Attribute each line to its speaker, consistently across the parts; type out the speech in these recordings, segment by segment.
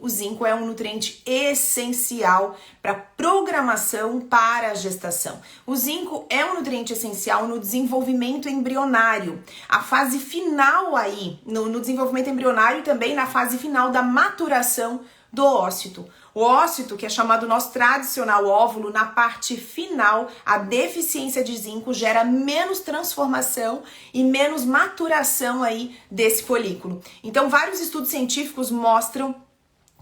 Speaker 1: O zinco é um nutriente essencial para programação para a gestação. O zinco é um nutriente essencial no desenvolvimento embrionário. A fase final aí, no desenvolvimento embrionário e também na fase final da maturação do ócito. O ócito, que é chamado nosso tradicional óvulo, na parte final, a deficiência de zinco gera menos transformação e menos maturação aí desse folículo. Então, vários estudos científicos mostram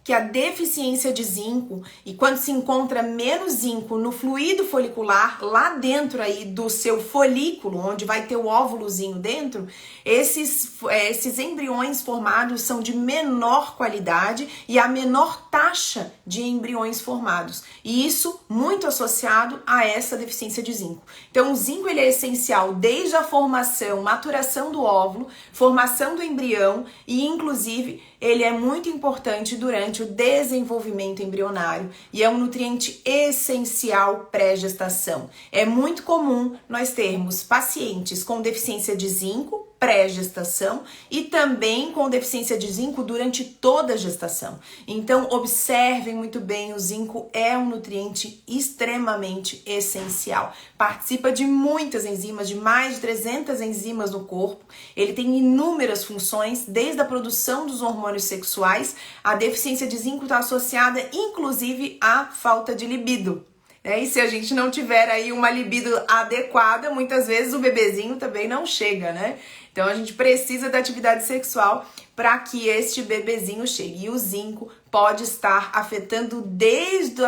Speaker 1: que a deficiência de zinco, e quando se encontra menos zinco no fluido folicular, lá dentro aí do seu folículo, onde vai ter o óvulozinho dentro, esses embriões formados são de menor qualidade e a menor taxa de embriões formados. E isso muito associado a essa deficiência de zinco. Então o zinco ele é essencial desde a formação, maturação do óvulo, formação do embrião e inclusive ele é muito importante durante o desenvolvimento embrionário e é um nutriente essencial pré-gestação. É muito comum nós termos pacientes com deficiência de zinco pré-gestação e também com deficiência de zinco durante toda a gestação. Então, observem muito bem, o zinco é um nutriente extremamente essencial. Participa de muitas enzimas, de mais de 300 enzimas no corpo. Ele tem inúmeras funções, desde a produção dos hormônios sexuais. A deficiência de zinco está associada, inclusive, à falta de libido. E se a gente não tiver aí uma libido adequada, muitas vezes o bebezinho também não chega, né? Então a gente precisa da atividade sexual para que este bebezinho chegue. E o zinco pode estar afetando desde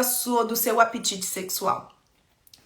Speaker 1: do seu apetite sexual.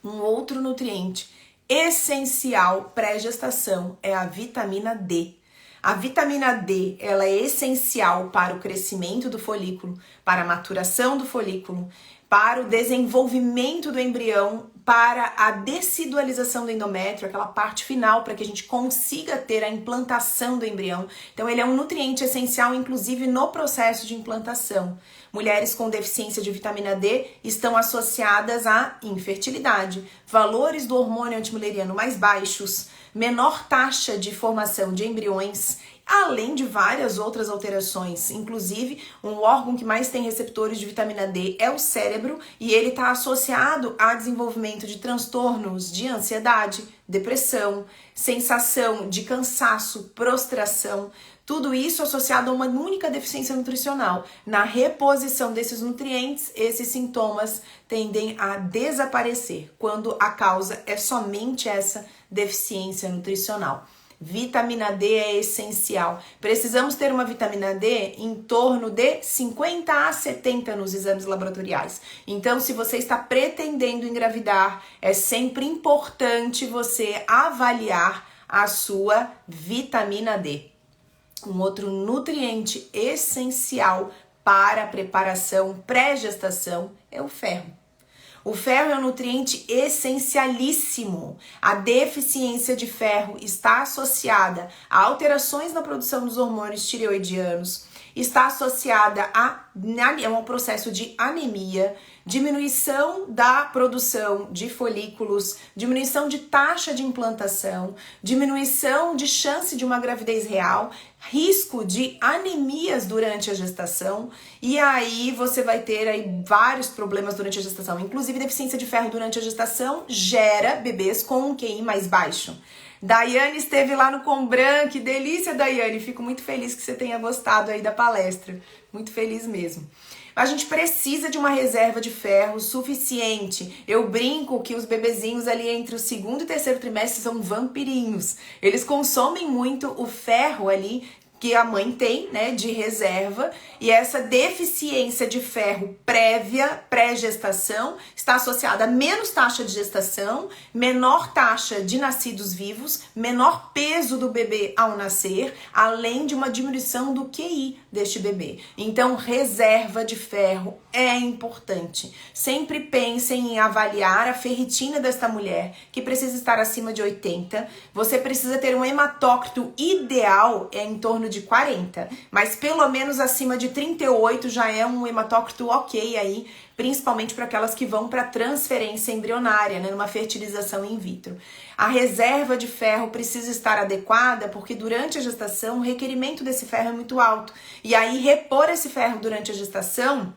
Speaker 1: Um outro nutriente essencial pré-gestação é a vitamina D. A vitamina D, ela é essencial para o crescimento do folículo, para a maturação do folículo, para o desenvolvimento do embrião, para a decidualização do endométrio, aquela parte final, para que a gente consiga ter a implantação do embrião. Então, ele é um nutriente essencial, inclusive, no processo de implantação. Mulheres com deficiência de vitamina D estão associadas à infertilidade, valores do hormônio antimileriano mais baixos, menor taxa de formação de embriões, além de várias outras alterações. Inclusive, um órgão que mais tem receptores de vitamina D é o cérebro e ele está associado a desenvolvimento de transtornos de ansiedade, depressão, sensação de cansaço, prostração. Tudo isso associado a uma única deficiência nutricional. Na reposição desses nutrientes, esses sintomas tendem a desaparecer quando a causa é somente essa deficiência nutricional. Vitamina D é essencial. Precisamos ter uma vitamina D em torno de 50 a 70 nos exames laboratoriais. Então, se você está pretendendo engravidar, é sempre importante você avaliar a sua vitamina D. Um outro nutriente essencial para a preparação pré-gestação é o ferro. O ferro é um nutriente essencialíssimo. A deficiência de ferro está associada a alterações na produção dos hormônios tireoidianos, está associada a um processo de anemia, diminuição da produção de folículos, diminuição de taxa de implantação, diminuição de chance de uma gravidez real, risco de anemias durante a gestação, e aí você vai ter aí vários problemas durante a gestação, inclusive deficiência de ferro durante a gestação gera bebês com um QI mais baixo. Daiane esteve lá no Combran, que delícia, Daiane, fico muito feliz que você tenha gostado aí da palestra, muito feliz mesmo. A gente precisa de uma reserva de ferro suficiente. Eu brinco que os bebezinhos ali entre o segundo e terceiro trimestre são vampirinhos. Eles consomem muito o ferro ali que a mãe tem, né, de reserva, e essa deficiência de ferro pré-gestação, está associada a menos taxa de gestação, menor taxa de nascidos vivos, menor peso do bebê ao nascer, além de uma diminuição do QI deste bebê. Então, reserva de ferro é importante. Sempre pensem em avaliar a ferritina desta mulher, que precisa estar acima de 80. Você precisa ter um hematócrito ideal, em torno de 40, mas pelo menos acima de 38 já é um hematócrito ok aí, principalmente para aquelas que vão para transferência embrionária, né, numa fertilização in vitro. A reserva de ferro precisa estar adequada, porque durante a gestação o requerimento desse ferro é muito alto. E aí repor esse ferro durante a gestação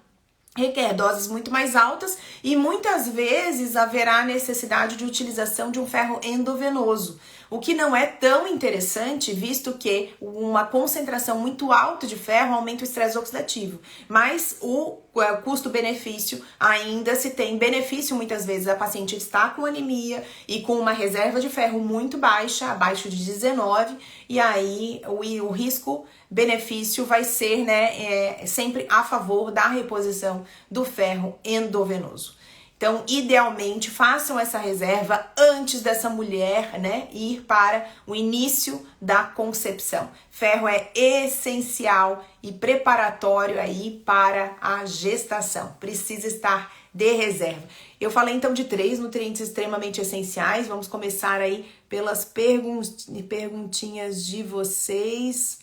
Speaker 1: requer doses muito mais altas e muitas vezes haverá necessidade de utilização de um ferro endovenoso, o que não é tão interessante, visto que uma concentração muito alta de ferro aumenta o estresse oxidativo, mas o custo-benefício ainda se tem benefício. Muitas vezes a paciente está com anemia e com uma reserva de ferro muito baixa, abaixo de 19, e aí o risco-benefício vai ser, né, sempre a favor da reposição do ferro endovenoso. Então, idealmente, façam essa reserva antes dessa mulher, né, ir para o início da concepção. Ferro é essencial e preparatório aí para a gestação. Precisa estar de reserva. Eu falei então de 3 nutrientes extremamente essenciais. Vamos começar aí pelas perguntinhas de vocês.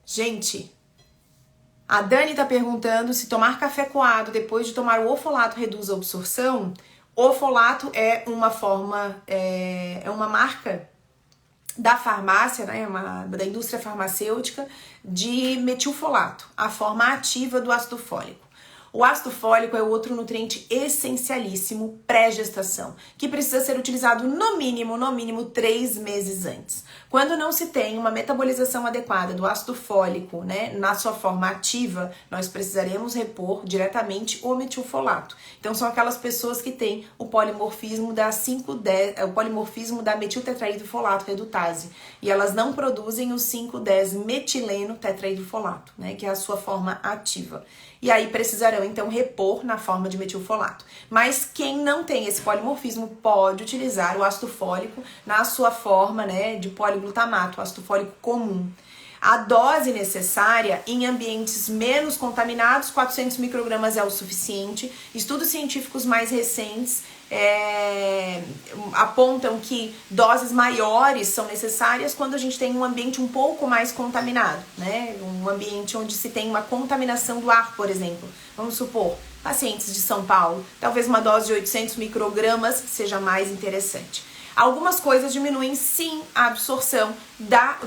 Speaker 1: Gente, a Dani tá perguntando se tomar café coado depois de tomar o ofolato reduz a absorção. O ofolato é uma forma, é uma marca da farmácia, né, da indústria farmacêutica, de metilfolato, a forma ativa do ácido fólico. O ácido fólico é outro nutriente essencialíssimo pré-gestação, que precisa ser utilizado no mínimo 3 meses antes. Quando não se tem uma metabolização adequada do ácido fólico, né, na sua forma ativa, nós precisaremos repor diretamente o metilfolato. Então são aquelas pessoas que têm o polimorfismo da 5,10, o polimorfismo da metiltetraidrofolato redutase, e elas não produzem o 5,10 metileno tetraidrofolato, né, que é a sua forma ativa. E aí precisarão então repor na forma de metilfolato. Mas quem não tem esse polimorfismo pode utilizar o ácido fólico na sua forma, né, de poliglutamato, ácido fólico comum. A dose necessária em ambientes menos contaminados, 400 microgramas é o suficiente. Estudos científicos mais recentes apontam que doses maiores são necessárias quando a gente tem um ambiente um pouco mais contaminado, né? Um ambiente onde se tem uma contaminação do ar, por exemplo. Vamos supor, pacientes de São Paulo, talvez uma dose de 800 microgramas seja mais interessante. Algumas coisas diminuem sim a absorção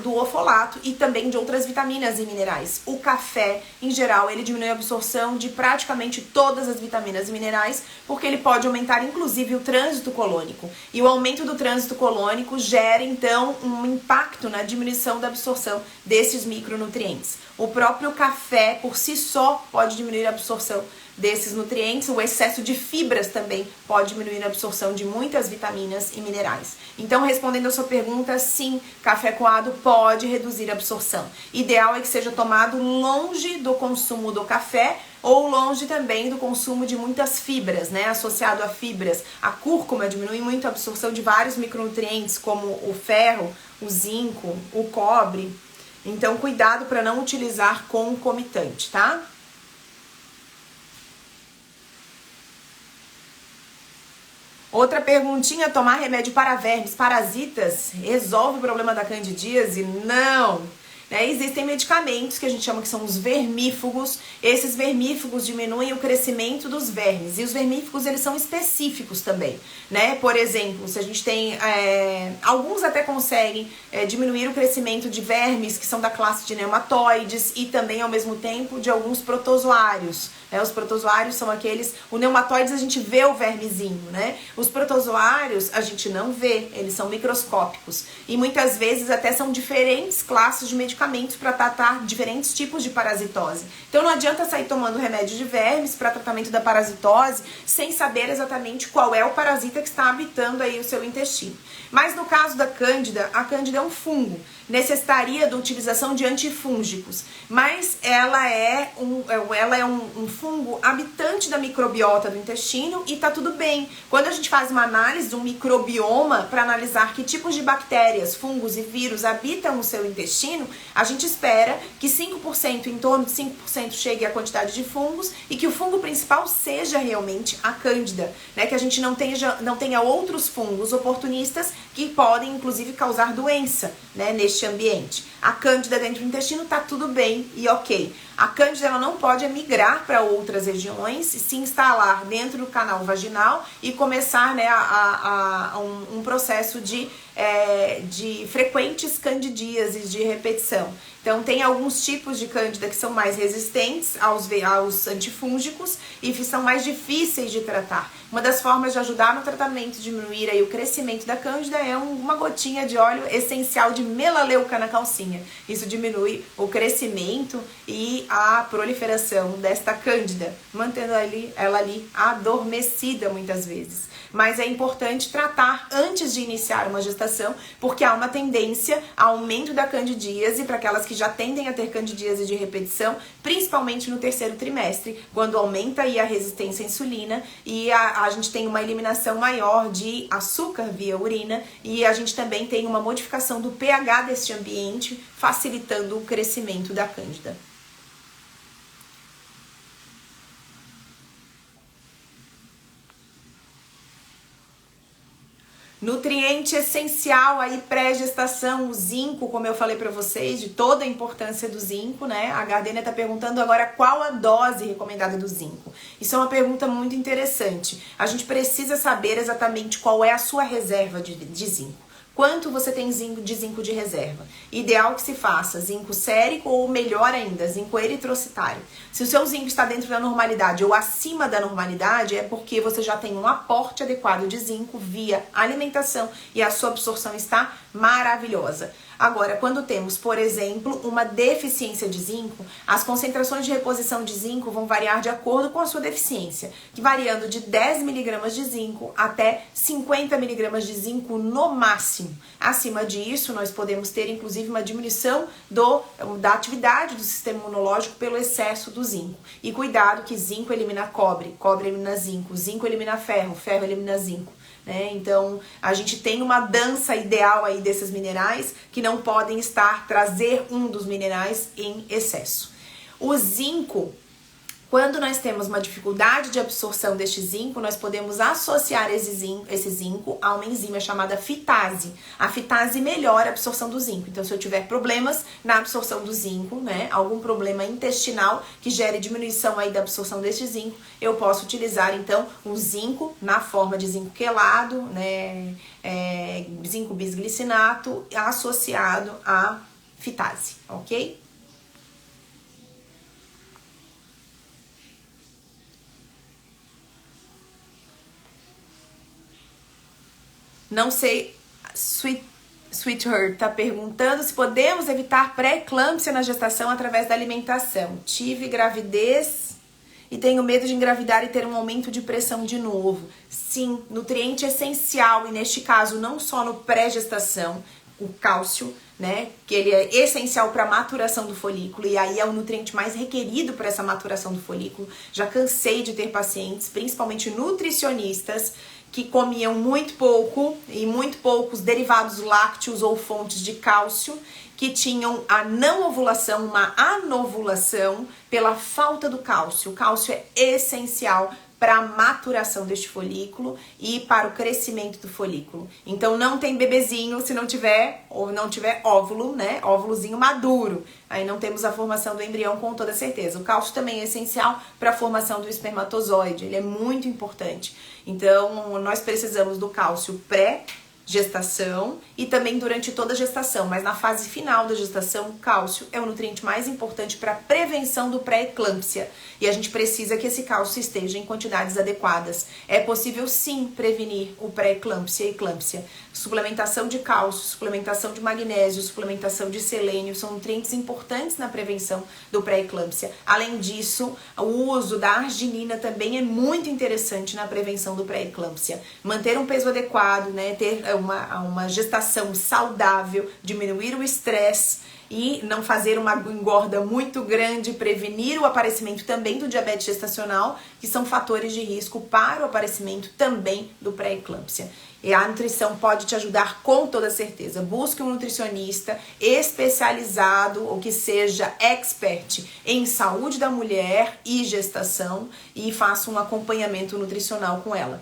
Speaker 1: do ofolato e também de outras vitaminas e minerais. O café, em geral, ele diminui a absorção de praticamente todas as vitaminas e minerais, porque ele pode aumentar inclusive o trânsito colônico. E o aumento do trânsito colônico gera então um impacto na diminuição da absorção desses micronutrientes. O próprio café por si só pode diminuir a absorção desses nutrientes. O excesso de fibras também pode diminuir a absorção de muitas vitaminas e minerais. Então, respondendo a sua pergunta, sim, café coado pode reduzir a absorção. Ideal é que seja tomado longe do consumo do café ou longe também do consumo de muitas fibras, né? Associado a fibras. A cúrcuma diminui muito a absorção de vários micronutrientes, como o ferro, o zinco, o cobre. Então, cuidado para não utilizar concomitante, tá? Outra perguntinha, tomar remédio para vermes, parasitas, resolve o problema da candidíase? Não! Existem medicamentos que a gente chama que são os vermífugos. Esses vermífugos diminuem o crescimento dos vermes. E os vermífugos, eles são específicos também, né? Por exemplo, se a gente tem... alguns até conseguem diminuir o crescimento de vermes que são da classe de nematóides e também, ao mesmo tempo, de alguns protozoários. Os protozoários são aqueles... O nematóides a gente vê o vermezinho, né? Os protozoários a gente não vê, eles são microscópicos. E muitas vezes até são diferentes classes de medicamentos para tratar diferentes tipos de parasitose. Então não adianta sair tomando remédio de vermes para tratamento da parasitose sem saber exatamente qual é o parasita que está habitando aí o seu intestino. Mas no caso da cândida, a cândida é um fungo. necessitaria da utilização de antifúngicos, mas ela é um fungo habitante da microbiota do intestino e tá tudo bem. Quando a gente faz uma análise do microbioma para analisar que tipos de bactérias, fungos e vírus habitam o seu intestino, a gente espera que 5%, em torno de 5% chegue a quantidade de fungos e que o fungo principal seja realmente a cândida, né? Que a gente não tenha outros fungos oportunistas que podem inclusive causar doença, né, neste ambiente. A cândida dentro do intestino tá tudo bem e ok. A cândida ela não pode migrar para outras regiões, se instalar dentro do canal vaginal e começar, né, um processo de frequentes candidíases de repetição. Então tem alguns tipos de cândida que são mais resistentes aos antifúngicos e que são mais difíceis de tratar. Uma das formas de ajudar no tratamento e diminuir aí o crescimento da cândida é uma gotinha de óleo essencial de melaleuca na calcinha. Isso diminui o crescimento e a proliferação desta cândida, mantendo ela ali adormecida muitas vezes. Mas é importante tratar antes de iniciar uma gestação, porque há uma tendência a aumento da candidíase para aquelas que já tendem a ter candidíase de repetição, principalmente no terceiro trimestre, quando aumenta aí a resistência à insulina e a gente tem uma eliminação maior de açúcar via urina e a gente também tem uma modificação do pH deste ambiente, facilitando o crescimento da cândida. Nutriente essencial aí pré-gestação, o zinco, como eu falei para vocês, de toda a importância do zinco, né? A Gardênia tá perguntando agora qual a dose recomendada do zinco. Isso é uma pergunta muito interessante. A gente precisa saber exatamente qual é a sua reserva de zinco. Quanto você tem de zinco de reserva? Ideal que se faça zinco sérico ou melhor ainda, zinco eritrocitário. Se o seu zinco está dentro da normalidade ou acima da normalidade, é porque você já tem um aporte adequado de zinco via alimentação e a sua absorção está maravilhosa. Agora, quando temos, por exemplo, uma deficiência de zinco, as concentrações de reposição de zinco vão variar de acordo com a sua deficiência, que variando de 10 mg de zinco até 50 mg de zinco no máximo. Acima disso, nós podemos ter, inclusive, uma diminuição da atividade do sistema imunológico pelo excesso do zinco. E cuidado que zinco elimina cobre, cobre elimina zinco, zinco elimina ferro, ferro elimina zinco. Então, a gente tem uma dança ideal aí desses minerais que não podem trazer um dos minerais em excesso. O zinco, quando nós temos uma dificuldade de absorção deste zinco, nós podemos associar esse zinco a uma enzima chamada fitase. A fitase melhora a absorção do zinco. Então, se eu tiver problemas na absorção do zinco, né, algum problema intestinal que gere diminuição aí da absorção deste zinco, eu posso utilizar, então, o zinco na forma de zinco quelado, né, zinco bisglicinato associado à fitase, ok? Não sei, Sweetheart tá perguntando se podemos evitar pré-eclâmpsia na gestação através da alimentação. Tive gravidez e tenho medo de engravidar e ter um aumento de pressão de novo. Sim, nutriente essencial e neste caso não só no pré-gestação, o cálcio, né, que ele é essencial para a maturação do folículo e aí é o nutriente mais requerido para essa maturação do folículo. Já cansei de ter pacientes, principalmente nutricionistas, que comiam muito pouco e muito poucos derivados lácteos ou fontes de cálcio, que tinham a não ovulação, uma anovulação pela falta do cálcio. O cálcio é essencial para a maturação deste folículo e para o crescimento do folículo. Então não tem bebezinho se não tiver óvulo, né? Óvulozinho maduro. Aí não temos a formação do embrião com toda certeza. O cálcio também é essencial para a formação do espermatozoide. Ele é muito importante. Então nós precisamos do cálcio pré-gestação e também durante toda a gestação, mas na fase final da gestação, o cálcio é o nutriente mais importante para a prevenção prevenção do pré-eclâmpsia. E a gente precisa que esse cálcio esteja em quantidades adequadas. É possível sim prevenir o pré-eclâmpsia e eclâmpsia. Suplementação de cálcio, suplementação de magnésio, suplementação de selênio são nutrientes importantes na prevenção do pré-eclâmpsia. Além disso, o uso da arginina também é muito interessante na prevenção do pré-eclâmpsia. Manter um peso adequado, né, ter uma gestação saudável, diminuir o estresse e não fazer uma engorda muito grande, prevenir o aparecimento também do diabetes gestacional, que são fatores de risco para o aparecimento também do pré-eclâmpsia. E a nutrição pode te ajudar com toda certeza. Busque um nutricionista especializado ou que seja expert em saúde da mulher e gestação e faça um acompanhamento nutricional com ela.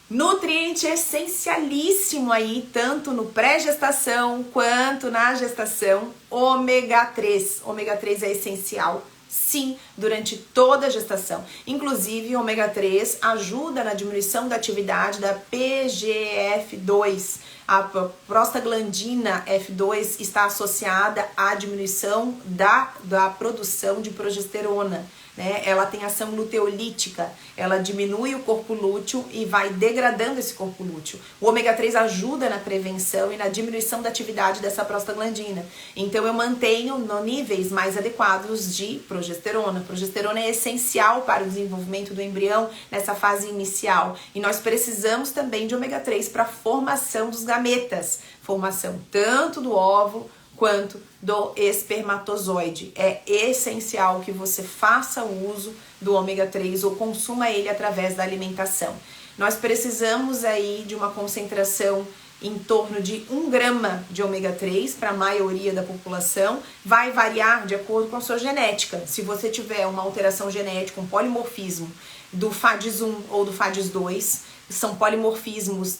Speaker 1: Nutriente essencialíssimo aí, tanto no pré-gestação quanto na gestação, ômega 3. Ômega 3 é essencial, sim, durante toda a gestação. Inclusive, ômega 3 ajuda na diminuição da atividade da PGF2. A prostaglandina F2 está associada à diminuição da produção de progesterona. Né? Ela tem ação luteolítica, ela diminui o corpo lúteo e vai degradando esse corpo lúteo. O ômega 3 ajuda na prevenção e na diminuição da atividade dessa prostaglandina. Então eu mantenho no níveis mais adequados de progesterona. Progesterona é essencial para o desenvolvimento do embrião nessa fase inicial. E nós precisamos também de ômega 3 para a formação dos gametas. Formação tanto do óvulo quanto do espermatozoide. É essencial que você faça uso do ômega 3 ou consuma ele através da alimentação. Nós precisamos aí de uma concentração em torno de 1 grama de ômega 3 para a maioria da população. Vai variar de acordo com a sua genética. Se você tiver uma alteração genética, um polimorfismo do FADS1 ou do FADS2, são polimorfismos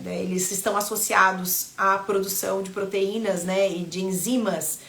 Speaker 1: eles estão associados à produção de proteínas, né, e de enzimas,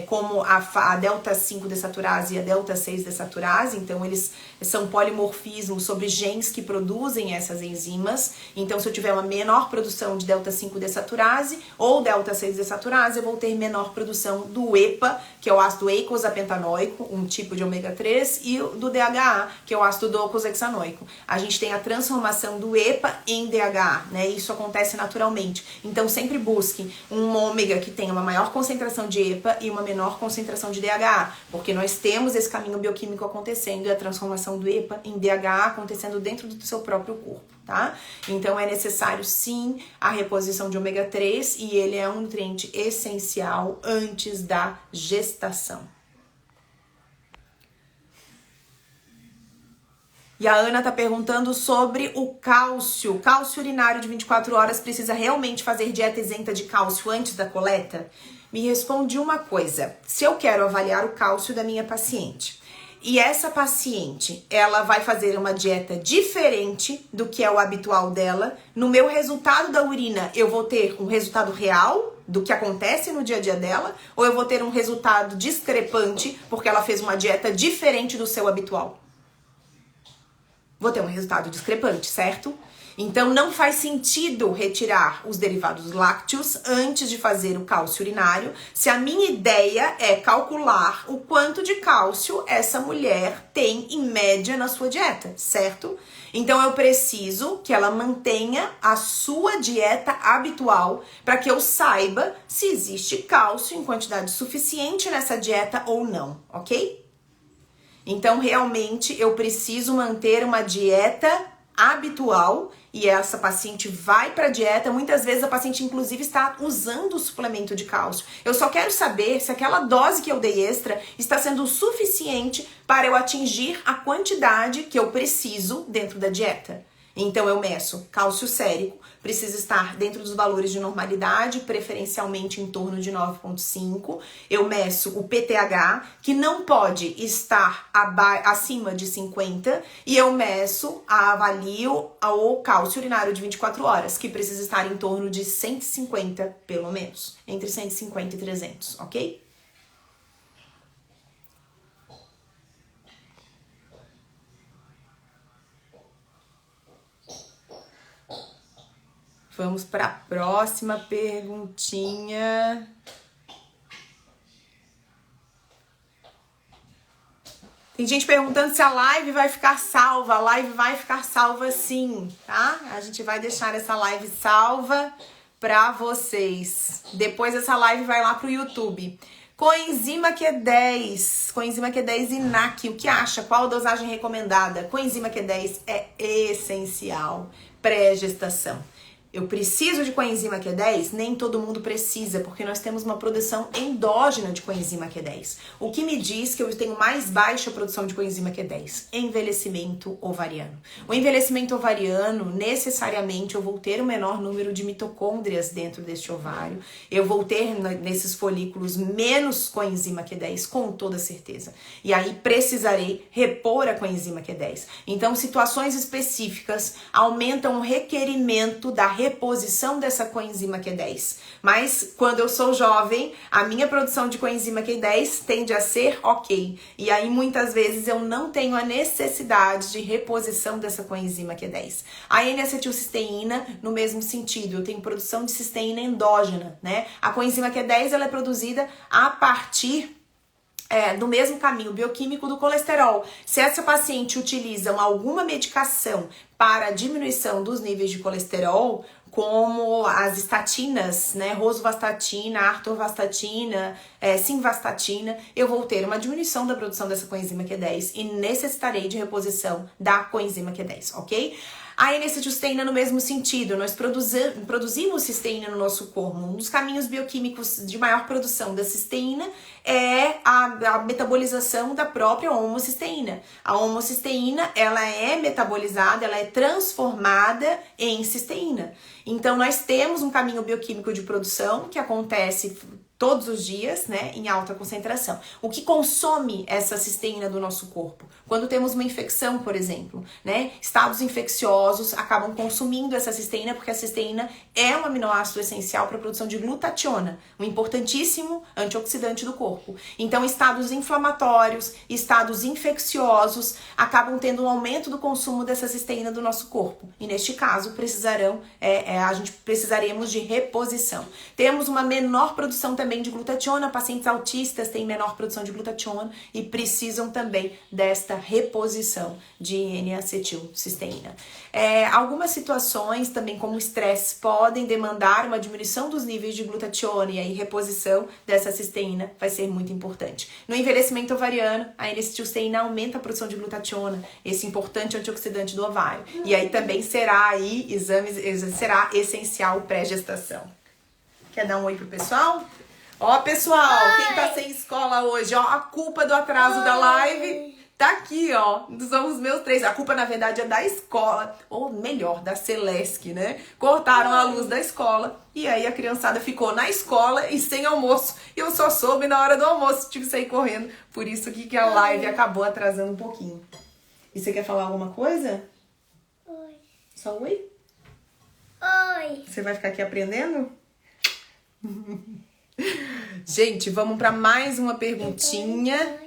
Speaker 1: como a delta 5 desaturase e a delta 6 desaturase. Então eles são polimorfismos sobre genes que produzem essas enzimas. Então se eu tiver uma menor produção de delta 5 desaturase ou delta 6 desaturase, eu vou ter menor produção do EPA, que é o ácido eicosapentanoico, um tipo de ômega 3, e do DHA, que é o ácido docosahexanoico. A gente tem a transformação do EPA em DHA, né? Isso acontece naturalmente. Então sempre busque um ômega que tenha uma maior concentração de EPA e uma menor concentração de DHA, porque nós temos esse caminho bioquímico acontecendo e a transformação do EPA em DHA acontecendo dentro do seu próprio corpo, tá? Então é necessário sim a reposição de ômega 3 e ele é um nutriente essencial antes da gestação. E a Ana tá perguntando sobre o cálcio. Cálcio urinário de 24 horas, precisa realmente fazer dieta isenta de cálcio antes da coleta? Me responde uma coisa. Se eu quero avaliar o cálcio da minha paciente e essa paciente, ela vai fazer uma dieta diferente do que é o habitual dela, no meu resultado da urina, eu vou ter um resultado real do que acontece no dia a dia dela, ou eu vou ter um resultado discrepante porque ela fez uma dieta diferente do seu habitual? Vou ter um resultado discrepante, certo? Então não faz sentido retirar os derivados lácteos antes de fazer o cálcio urinário, se a minha ideia é calcular o quanto de cálcio essa mulher tem em média na sua dieta, certo? Então eu preciso que ela mantenha a sua dieta habitual para que eu saiba se existe cálcio em quantidade suficiente nessa dieta ou não, ok? Então realmente eu preciso manter uma dieta habitual e essa paciente vai para dieta. Muitas vezes a paciente inclusive está usando o suplemento de cálcio. Eu só quero saber se aquela dose que eu dei extra está sendo suficiente para eu atingir a quantidade que eu preciso dentro da dieta. Então eu meço cálcio sérico, precisa estar dentro dos valores de normalidade, preferencialmente em torno de 9,5. Eu meço o PTH, que não pode estar acima de 50, e eu avalio o cálcio urinário de 24 horas, que precisa estar em torno de 150, pelo menos, entre 150 e 300, ok? Vamos para a próxima perguntinha. Tem gente perguntando se a live vai ficar salva. A live vai ficar salva sim, tá? A gente vai deixar essa live salva pra vocês. Depois essa live vai lá pro YouTube. Coenzima Q10. Coenzima Q10 INAC. O que acha? Qual a dosagem recomendada? Coenzima Q10 é essencial. Pré-gestação. Eu preciso de coenzima Q10? Nem todo mundo precisa, porque nós temos uma produção endógena de coenzima Q10. O que me diz que eu tenho mais baixa produção de coenzima Q10? Envelhecimento ovariano. O envelhecimento ovariano, necessariamente, eu vou ter um menor número de mitocôndrias dentro deste ovário. Eu vou ter, nesses folículos, menos coenzima Q10, com toda certeza. E aí, precisarei repor a coenzima Q10. Então, situações específicas aumentam o requerimento da reposição dessa coenzima Q10. Mas quando eu sou jovem, a minha produção de coenzima Q10 tende a ser ok. E aí muitas vezes eu não tenho a necessidade de reposição dessa coenzima Q10. A N-acetilcisteína, no mesmo sentido, eu tenho produção de cisteína endógena, né? A coenzima Q10 ela é produzida a partir do mesmo caminho bioquímico do colesterol. Se essa paciente utiliza alguma medicação para diminuição dos níveis de colesterol, como as estatinas, né, rosuvastatina, atorvastatina, simvastatina, eu vou ter uma diminuição da produção dessa coenzima Q10 e necessitarei de reposição da coenzima Q10, ok? A N-acetilcisteína no mesmo sentido, nós produzimos cisteína no nosso corpo. Um dos caminhos bioquímicos de maior produção da cisteína é a metabolização da própria homocisteína. A homocisteína, ela é metabolizada, ela é transformada em cisteína. Então, nós temos um caminho bioquímico de produção que acontece todos os dias, né, em alta concentração. O que consome essa cisteína do nosso corpo? Quando temos uma infecção, por exemplo, né, estados infecciosos acabam consumindo essa cisteína, porque a cisteína é um aminoácido essencial para a produção de glutationa, um importantíssimo antioxidante do corpo. Então, estados inflamatórios, estados infecciosos acabam tendo um aumento do consumo dessa cisteína do nosso corpo. E neste caso, precisaremos de reposição. Temos uma menor produção também de glutationa, pacientes autistas têm menor produção de glutationa e precisam também desta reposição de N-acetilcisteína. Algumas situações também, como estresse, podem demandar uma diminuição dos níveis de glutationa e aí reposição dessa cisteína vai ser muito importante. No envelhecimento ovariano, a N-acetilcisteína aumenta a produção de glutationa, esse importante antioxidante do ovário. E aí também será será essencial pré-gestação. Quer dar um oi pro pessoal? Ó, pessoal, oi. Quem tá sem escola hoje, ó, a culpa do atraso da live tá aqui, ó, são os meus 3. A culpa, na verdade, é da escola, ou melhor, da Celesc, né? Cortaram a luz da escola e aí a criançada ficou na escola e sem almoço. E eu só soube na hora do almoço, tive que sair correndo. Por isso que a live acabou atrasando um pouquinho. E você quer falar alguma coisa?
Speaker 2: Oi.
Speaker 1: Só oi?
Speaker 2: Oi.
Speaker 1: Você vai ficar aqui aprendendo? Gente, vamos para mais uma perguntinha.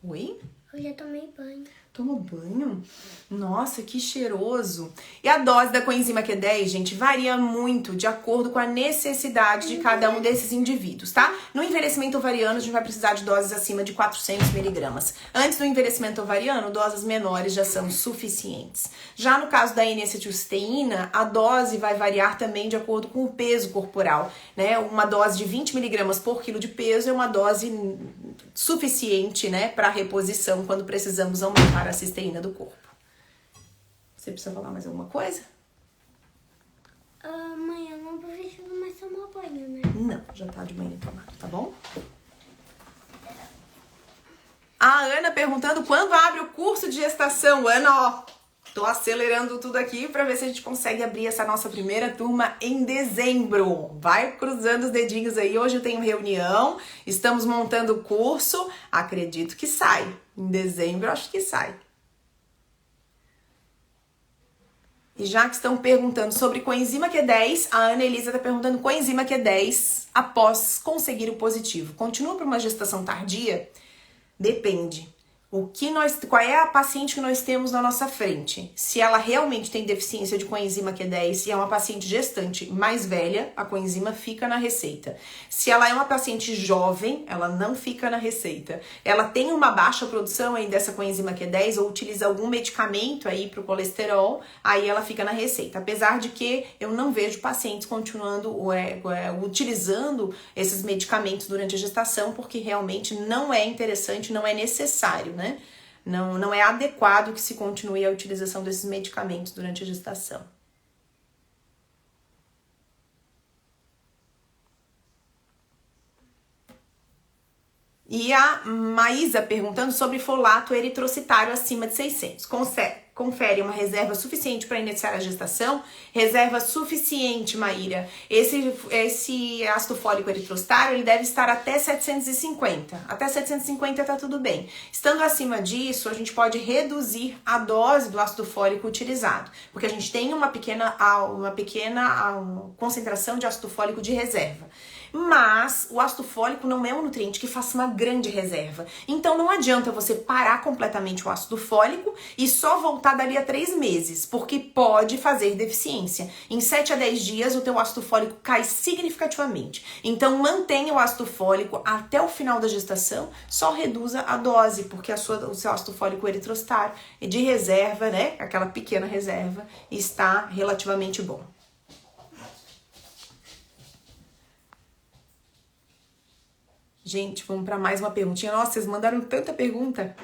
Speaker 1: Oi?
Speaker 2: Eu já tomei banho.
Speaker 1: Tomou banho? Nossa, que cheiroso. E a dose da coenzima Q10, gente, varia muito de acordo com a necessidade de cada um desses indivíduos, tá? No envelhecimento ovariano, a gente vai precisar de doses acima de 400 miligramas. Antes do envelhecimento ovariano, doses menores já são suficientes. Já no caso da N-acetilcisteína, a dose vai variar também de acordo com o peso corporal, né? Uma dose de 20 miligramas por quilo de peso é uma dose suficiente, né, para reposição quando precisamos aumentar a cisteína do corpo. Você precisa falar mais alguma coisa?
Speaker 2: Mãe, eu não preciso mais tomar banho, né?
Speaker 1: Não, já tá de banho tomado, tá bom? A Ana perguntando quando abre o curso de gestação. Ana, ó, tô acelerando tudo aqui pra ver se a gente consegue abrir essa nossa primeira turma em dezembro. Vai cruzando os dedinhos aí. Hoje eu tenho reunião, estamos montando o curso. Acredito que sai. Em dezembro eu acho que sai. E já que estão perguntando sobre coenzima Q10, a Ana Elisa está perguntando coenzima Q10 após conseguir o positivo. Continua para uma gestação tardia? Depende. Qual é a paciente que nós temos na nossa frente? Se ela realmente tem deficiência de coenzima Q10 e é uma paciente gestante mais velha, a coenzima fica na receita. Se ela é uma paciente jovem, ela não fica na receita. Ela tem uma baixa produção aí dessa coenzima Q10 ou utiliza algum medicamento aí para o colesterol, aí ela fica na receita. Apesar de que eu não vejo pacientes continuando utilizando esses medicamentos durante a gestação, porque realmente não é interessante, não é necessário, né? Não é adequado que se continue a utilização desses medicamentos durante a gestação. E a Maísa perguntando sobre folato eritrocitário acima de 600. Confere uma reserva suficiente para iniciar a gestação? Reserva suficiente, Maíra. Esse ácido fólico eritrocitário, ele deve estar até 750. Até 750 tá tudo bem. Estando acima disso, a gente pode reduzir a dose do ácido fólico utilizado, porque a gente tem uma pequena concentração de ácido fólico de reserva. Mas o ácido fólico não é um nutriente que faça uma grande reserva. Então não adianta você parar completamente o ácido fólico e só voltar dali a 3 meses, porque pode fazer deficiência. Em 7 a 10 dias o teu ácido fólico cai significativamente. Então mantenha o ácido fólico até o final da gestação, só reduza a dose, porque o seu ácido fólico eritrocitário de reserva, né, aquela pequena reserva, está relativamente bom. Gente, vamos para mais uma perguntinha. Nossa, vocês mandaram tanta pergunta.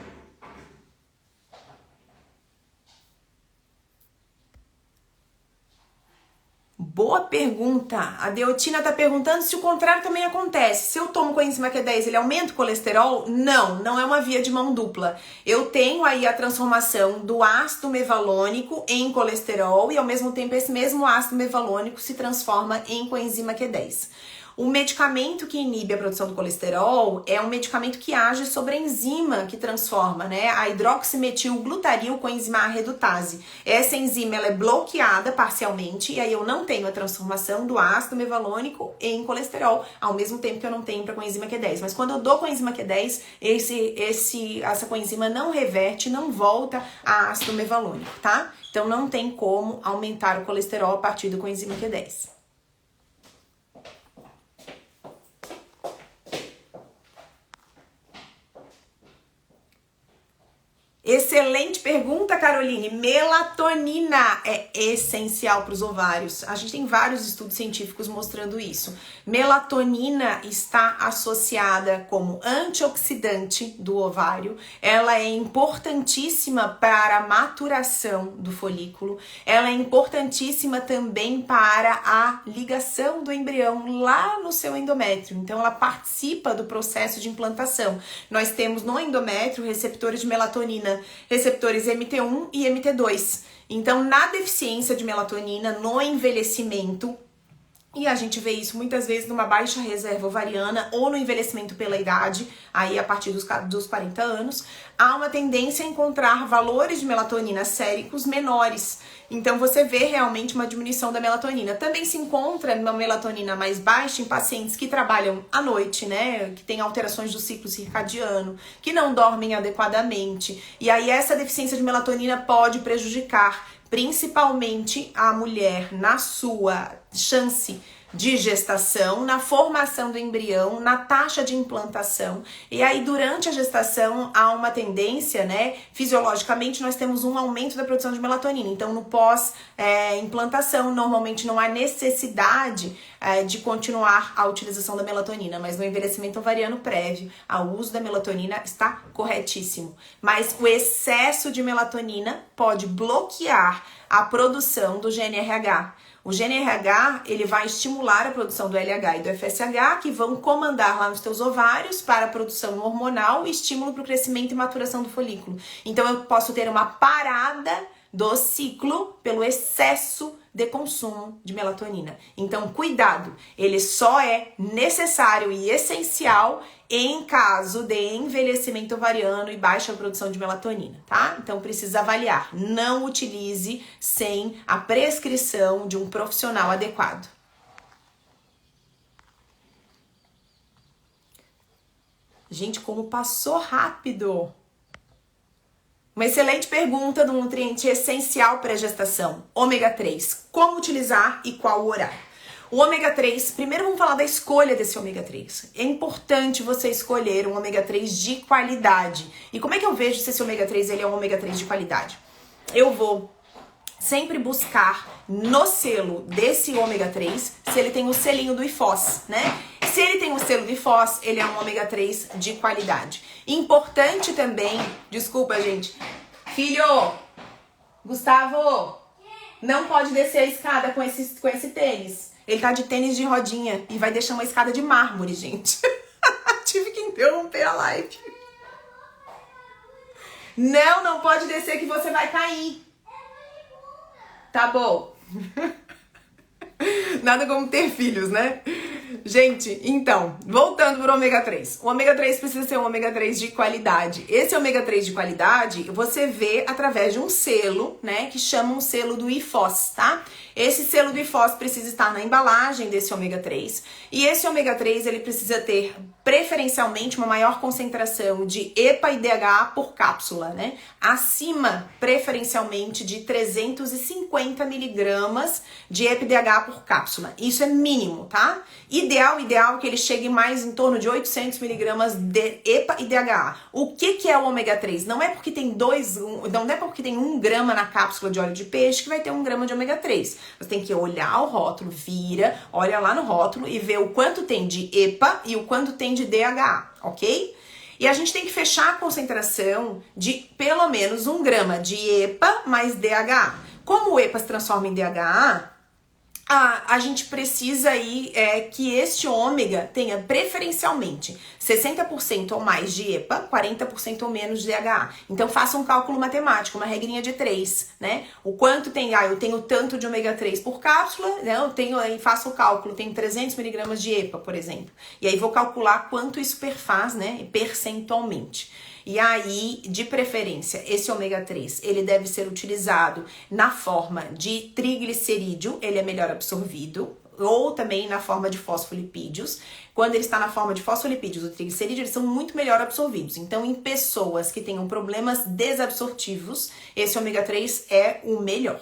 Speaker 1: Boa pergunta. A Deotina tá perguntando se o contrário também acontece. Se eu tomo coenzima Q10, ele aumenta o colesterol? Não é uma via de mão dupla. Eu tenho aí a transformação do ácido mevalônico em colesterol e ao mesmo tempo esse mesmo ácido mevalônico se transforma em coenzima Q10. O medicamento que inibe a produção do colesterol é um medicamento que age sobre a enzima que transforma, né, a hidroximetilglutaril coenzima A redutase. Essa enzima ela é bloqueada parcialmente e aí eu não tenho a transformação do ácido mevalônico em colesterol, ao mesmo tempo que eu não tenho para coenzima Q10. Mas quando eu dou coenzima Q10, essa coenzima não reverte, não volta a ácido mevalônico, tá? Então não tem como aumentar o colesterol a partir do coenzima Q10. Excelente pergunta, Caroline. Melatonina é essencial para os ovários. A gente tem vários estudos científicos mostrando isso. Melatonina está associada como antioxidante do ovário. Ela é importantíssima para a maturação do folículo. Ela é importantíssima também para a ligação do embrião lá no seu endométrio. Então, ela participa do processo de implantação. Nós temos no endométrio receptores de melatonina, receptores MT1 e MT2. Então, na deficiência de melatonina, no envelhecimento, e a gente vê isso muitas vezes numa baixa reserva ovariana ou no envelhecimento pela idade, aí a partir dos 40 anos, há uma tendência a encontrar valores de melatonina séricos menores. Então você vê realmente uma diminuição da melatonina. Também se encontra uma melatonina mais baixa em pacientes que trabalham à noite, né? Que têm alterações do ciclo circadiano, que não dormem adequadamente. E aí essa deficiência de melatonina pode prejudicar principalmente a mulher na sua chance de gestação, na formação do embrião, na taxa de implantação. E aí, durante a gestação, há uma tendência, né? Fisiologicamente, nós temos um aumento da produção de melatonina. Então, no pós-implantação, normalmente não há necessidade de continuar a utilização da melatonina, mas no envelhecimento ovariano prévio, o uso da melatonina está corretíssimo. Mas o excesso de melatonina pode bloquear a produção do GNRH. O GNRH, ele vai estimular a produção do LH e do FSH, que vão comandar lá nos teus ovários para a produção hormonal e estímulo para o crescimento e maturação do folículo. Então, eu posso ter uma parada do ciclo pelo excesso de consumo de melatonina. Então, cuidado, ele só é necessário e essencial em caso de envelhecimento ovariano e baixa produção de melatonina, tá? Então, precisa avaliar. Não utilize sem a prescrição de um profissional adequado. Gente, como passou rápido! Uma excelente pergunta do nutriente essencial para a gestação, ômega 3. Como utilizar e qual o horário? O ômega 3, primeiro vamos falar da escolha desse ômega 3. É importante você escolher um ômega 3 de qualidade. E como é que eu vejo se esse ômega 3 ele é um ômega 3 de qualidade? Eu vou sempre buscar no selo desse ômega 3 se ele tem o selinho do IFOS, né? Se ele tem o selo do IFOS, ele é um ômega 3 de qualidade. Importante também, desculpa, gente. Filho, Gustavo, não pode descer a escada com esse tênis. Ele tá de tênis de rodinha e vai deixar uma escada de mármore, gente. Tive que interromper a live. Não pode descer que você vai cair. Tá bom. Nada como ter filhos, né? Gente, então, voltando pro ômega 3. O ômega 3 precisa ser um ômega 3 de qualidade. Esse ômega 3 de qualidade, você vê através de um selo, né, que chama um selo do IFOS, tá? Esse selo do IFOS precisa estar na embalagem desse ômega 3. E esse ômega 3, ele precisa ter preferencialmente uma maior concentração de EPA e DHA por cápsula, né? Acima, preferencialmente, de 350 miligramas de EPA e DHA por cápsula. Isso é mínimo, tá? Ideal que ele chegue mais em torno de 800 miligramas de EPA e DHA. O que é o ômega 3? Não é porque tem 1 grama na cápsula de óleo de peixe que vai ter 1 grama de ômega 3. Você tem que olhar o rótulo, olha lá no rótulo e ver o quanto tem de EPA e o quanto tem de DHA, ok? E a gente tem que fechar a concentração de pelo menos 1 grama de EPA mais DHA. Como o EPA se transforma em DHA, a gente precisa aí que este ômega tenha preferencialmente 60% ou mais de EPA, 40% ou menos de DHA. Então faça um cálculo matemático, uma regrinha de 3, né? O quanto tem, eu tenho tanto de ômega 3 por cápsula, né? Aí faço o cálculo, tenho 300 miligramas de EPA, por exemplo. E aí vou calcular quanto isso perfaz, né? Percentualmente. E aí, de preferência, esse ômega 3, ele deve ser utilizado na forma de triglicerídeo, ele é melhor absorvido, ou também na forma de fosfolipídios. Quando ele está na forma de fosfolipídios, o triglicerídeo, eles são muito melhor absorvidos. Então, em pessoas que tenham problemas desabsortivos, esse ômega 3 é o melhor.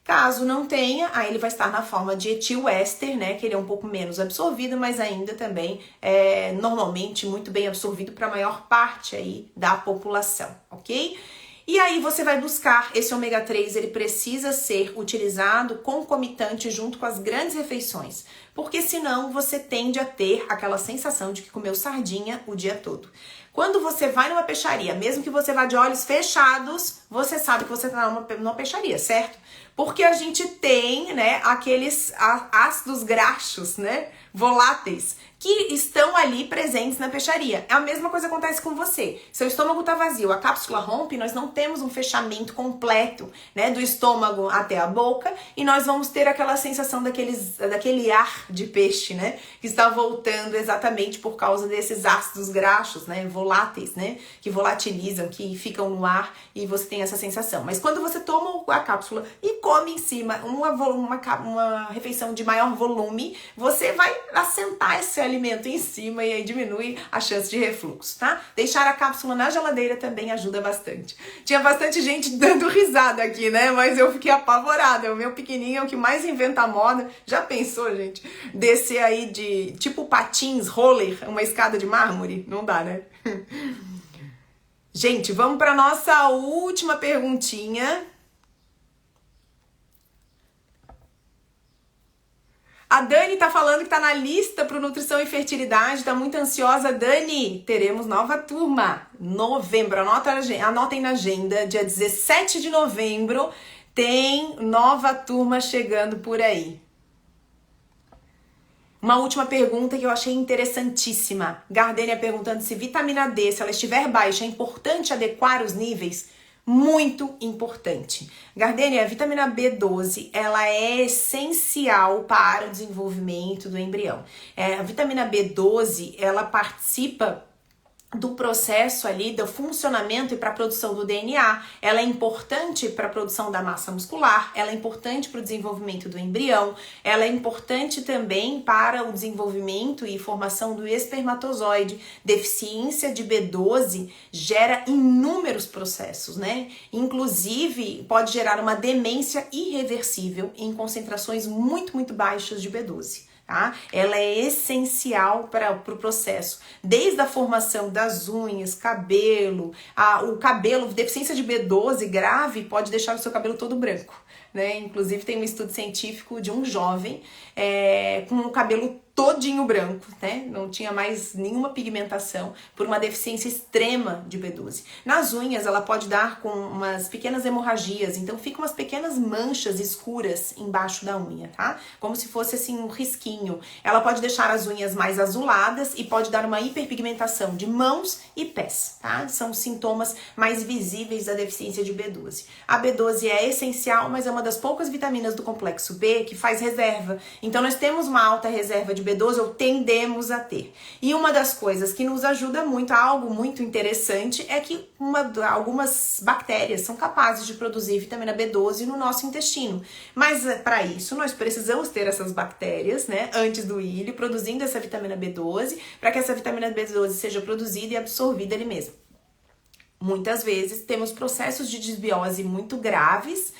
Speaker 1: Caso não tenha, aí ele vai estar na forma de etiléster, né, que ele é um pouco menos absorvido, mas ainda também é normalmente muito bem absorvido para a maior parte aí da população, ok? E aí você vai buscar esse ômega 3, ele precisa ser utilizado concomitante junto com as grandes refeições, porque senão você tende a ter aquela sensação de que comeu sardinha o dia todo. Quando você vai numa peixaria, mesmo que você vá de olhos fechados, você sabe que você está numa peixaria, certo? Porque a gente tem, né, aqueles ácidos graxos, né, voláteis, que estão ali presentes na peixaria. A mesma coisa acontece com você. Seu estômago está vazio, a cápsula rompe, nós não temos um fechamento completo, né, do estômago até a boca, e nós vamos ter aquela sensação daquele ar de peixe, né, que está voltando exatamente por causa desses ácidos graxos, né, voláteis, né, que volatilizam, que ficam no ar, e você tem essa sensação. Mas quando você toma a cápsula e come em cima uma refeição de maior volume, você vai assentar esse alimento em cima e aí diminui a chance de refluxo, tá? Deixar a cápsula na geladeira também ajuda bastante. Tinha bastante gente dando risada aqui, né? Mas eu fiquei apavorada. O meu pequenininho é o que mais inventa a moda. Já pensou, gente? Descer aí de tipo patins, roller, uma escada de mármore? Não dá, né? Gente, vamos para nossa última perguntinha. A Dani tá falando que tá na lista pro Nutrição e Fertilidade, tá muito ansiosa. Dani, teremos nova turma, novembro, anotem na agenda, dia 17 de novembro, tem nova turma chegando por aí. Uma última pergunta que eu achei interessantíssima. Gardênia perguntando se vitamina D, se ela estiver baixa, é importante adequar os níveis? Muito importante. Gardênia, a vitamina B12, ela é essencial para o desenvolvimento do embrião. A vitamina B12, ela participa do processo ali, do funcionamento e para a produção do DNA. Ela é importante para a produção da massa muscular, ela é importante para o desenvolvimento do embrião, ela é importante também para o desenvolvimento e formação do espermatozoide. Deficiência de B12 gera inúmeros processos, né? Inclusive, pode gerar uma demência irreversível em concentrações muito baixas de B12. Tá? Ela é essencial para o processo, desde a formação das unhas, cabelo, o cabelo, deficiência de B12 grave pode deixar o seu cabelo todo branco, né? Inclusive tem um estudo científico de um jovem com o cabelo todinho branco, né? Não tinha mais nenhuma pigmentação por uma deficiência extrema de B12. Nas unhas ela pode dar com umas pequenas hemorragias, então ficam umas pequenas manchas escuras embaixo da unha, tá? Como se fosse assim um risquinho. Ela pode deixar as unhas mais azuladas e pode dar uma hiperpigmentação de mãos e pés, tá? São sintomas mais visíveis da deficiência de B12. A B12 é essencial, mas é uma das poucas vitaminas do complexo B que faz reserva. Então nós temos uma alta reserva de B12, ou tendemos a ter. E uma das coisas que nos ajuda muito, algo muito interessante, é que algumas bactérias são capazes de produzir vitamina B12 no nosso intestino. Mas para isso nós precisamos ter essas bactérias, né, antes do ilho, produzindo essa vitamina B12, para que essa vitamina B12 seja produzida e absorvida ali mesmo. Muitas vezes temos processos de desbiose muito graves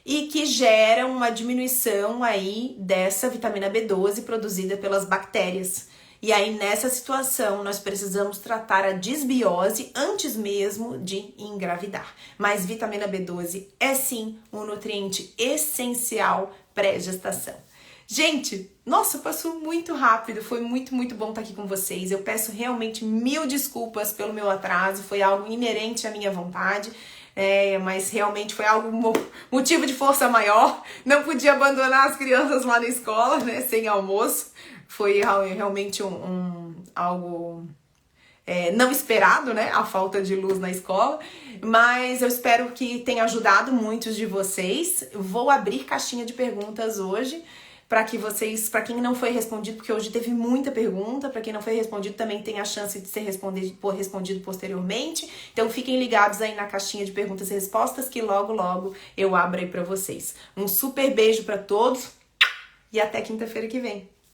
Speaker 1: e que geram uma diminuição aí dessa vitamina B12 produzida pelas bactérias. E aí, nessa situação, nós precisamos tratar a desbiose antes mesmo de engravidar. Mas vitamina B12 é sim um nutriente essencial pré-gestação. Gente, nossa, passou muito rápido, foi muito bom estar aqui com vocês. Eu peço realmente 1000 desculpas pelo meu atraso, foi algo inerente à minha vontade. Mas realmente foi algo motivo de força maior. Não podia abandonar as crianças lá na escola, né, sem almoço. Foi realmente algo não esperado, né, a falta de luz na escola. Mas eu espero que tenha ajudado muitos de vocês. Vou abrir caixinha de perguntas hoje, para quem não foi respondido, porque hoje teve muita pergunta, para quem não foi respondido também tem a chance de ser respondido posteriormente. Então fiquem ligados aí na caixinha de perguntas e respostas, que logo eu abro aí para vocês. Um super beijo para todos e até quinta-feira que vem.